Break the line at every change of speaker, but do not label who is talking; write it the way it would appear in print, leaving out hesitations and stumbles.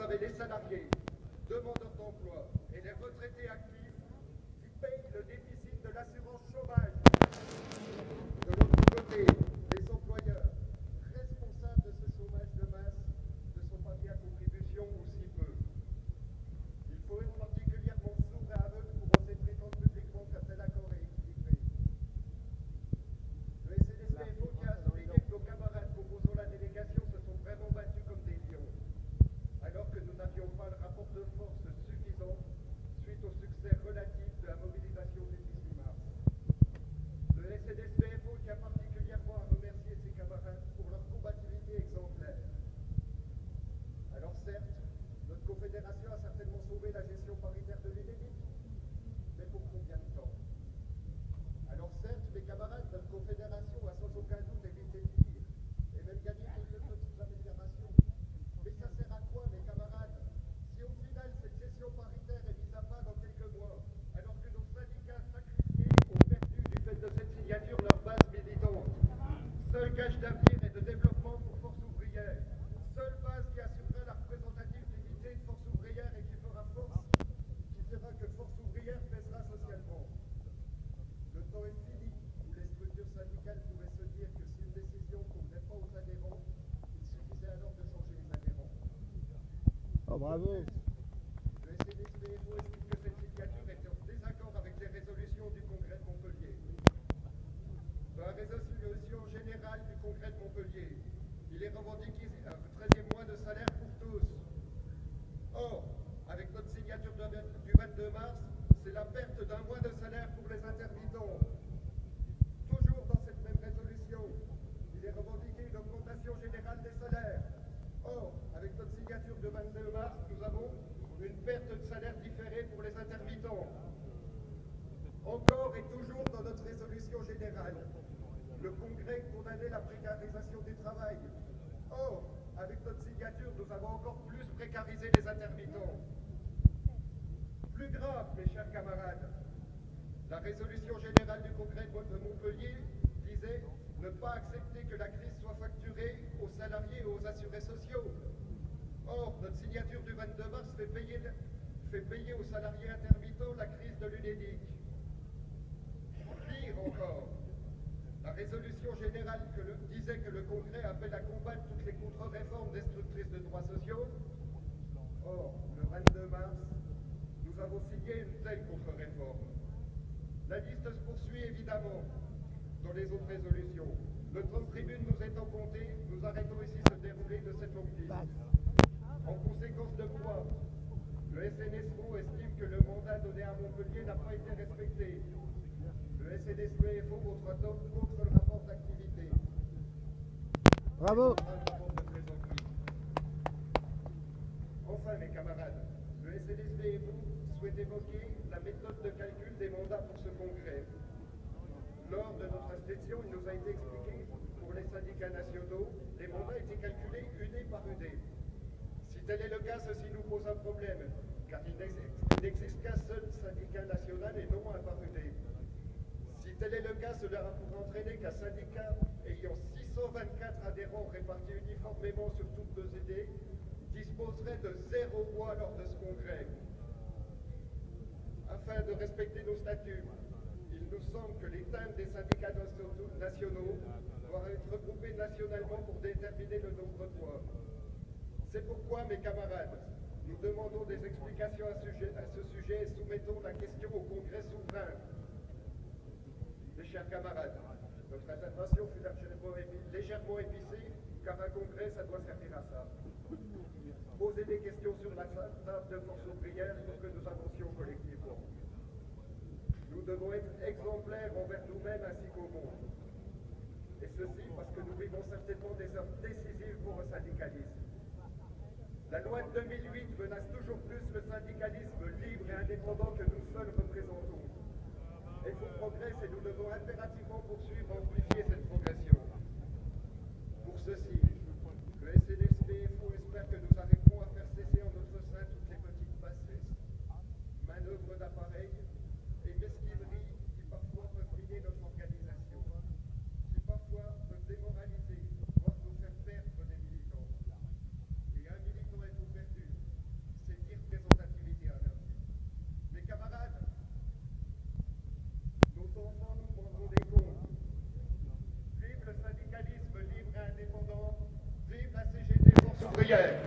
avez les salariés, demandeurs d'emploi et les retraités actifs qui payent le déficit de l'assurance chômage. De l'autre côté, les employeurs, responsables de ce chômage de masse, ne sont pas mis à contribution ou si peu. Il faut être particulièrement sourd et aveugle pour oser prétendre publiquement qu'un tel accord est équilibré. Le SNSPFO tient à souligner que nos camarades composant la délégation se sont vraiment battus comme des lions, alors que nous n'avions pas le rapport de force suffisant suite au succès relatif de la mobilisation du 18 mars. Le SNSPFO tient particulièrement à remercier ses camarades pour leur combativité exemplaire. Alors certes, notre confédération a certainement sauvé la gestion paritaire de l'UNEDIC, mais pour combien de temps? Alors certes, mes camarades, notre confédération a sans aucun doute évité le pire, et même gagné quelques petites améliorations. Mais ça sert à quoi, mes camarades, si au final cette gestion paritaire est mise à pas dans quelques mois, alors que nos syndicats sacrifiés ont perdu du fait de cette signature leur base militante? Seul gage d'avenir et de développement pour Force ouvrière, seule base qui assurera la représentativité de Force ouvrière et qui fera que Force ouvrière pèsera socialement. Le temps est fini où les structures syndicales pouvaient se dire que si une décision ne convenait pas aux adhérents, il suffisait alors de changer les adhérents.
Oh, bravo.
Le SNSPFO estime que cette signature est en désaccord avec les résolutions du Congrès de Montpellier. Dans la résolution générale du Congrès de Montpellier, il est revendiqué un 13e mois de salaire pour tous. Or, avec notre signature du 22 mars, c'est la perte d'un mois de salaire pour les intermittents. Toujours dans cette même résolution, il est revendiqué une augmentation générale des salaires. Or, avec notre signature du 22 mars, nous avons une perte de salaire différée pour les intermittents. Encore et toujours dans notre résolution générale, le Congrès condamnait la précarisation du travail. Or, avec notre signature, nous avons encore plus précarisé les intermittents. Plus grave, mes chers camarades, la résolution générale du Congrès de Montpellier disait ne pas accepter que la crise soit facturée aux salariés et aux assurés sociaux. Or, notre signature du 22 mars fait payer aux salariés intermittents la crise de l'UNEDIC. Pire encore, la résolution générale disait que le Congrès appelle à combattre toutes les contre-réformes destructrices de droits sociaux. Or, le 22 mars, nous avons signé une telle contre-réforme. La liste se poursuit évidemment dans les autres résolutions. Le temps de tribune nous étant compté, nous arrêtons ici ce déroulé de cette longue liste. En conséquence de quoi, le SNSPO estime que le mandat donné à Montpellier n'a pas été respecté. Le SNSPFO votera donc contre le rapport d'activité.
Bravo.
Enfin, mes camarades, le SNSPFO souhaite évoquer la méthode de calcul des mandats pour ce congrès. Lors de notre inspection, il nous a été expliqué pour les syndicats nationaux, les mandats étaient calculés UD par UD. Si tel est le cas, ceci nous pose un problème, car il n'existe qu'un seul syndicat national et non un par UD. Si tel est le cas, cela pourrait entraîner qu'un syndicat ayant 624 adhérents répartis uniformément sur toutes nos idées disposerait de 0 voix lors de ce congrès. Afin de respecter nos statuts, il nous semble que les teintes des syndicats nationaux doivent être regroupées nationalement pour déterminer le nombre de voix. C'est pourquoi, mes camarades, nous demandons des explications à ce sujet et soumettons la question au Congrès souverain. Mes chers camarades, notre intervention fut légèrement épicée, car un congrès, ça doit servir à ça. Poser des questions sur la table de Force ouvrière pour que nous avancions collectivement. Nous devons être exemplaires envers nous-mêmes ainsi qu'au monde. Et ceci parce que nous vivons certainement des heures décisives pour le syndicalisme. La loi de 2008 menace toujours plus le syndicalisme libre et indépendant que nous seuls représentons. Il faut progresser et nous devons impérativement poursuivre et amplifier cette progression. Pour ceci, le SNSPFO espère que nous arriverons à faire cesser en notre sein toutes les petites bassesses, manœuvres d'appareil et mesquineries qui parfois peuvent miner notre organisation, qui parfois peuvent démoraliser, voire nous faire perdre des militants. Et un militant est tout perdu ouvrière.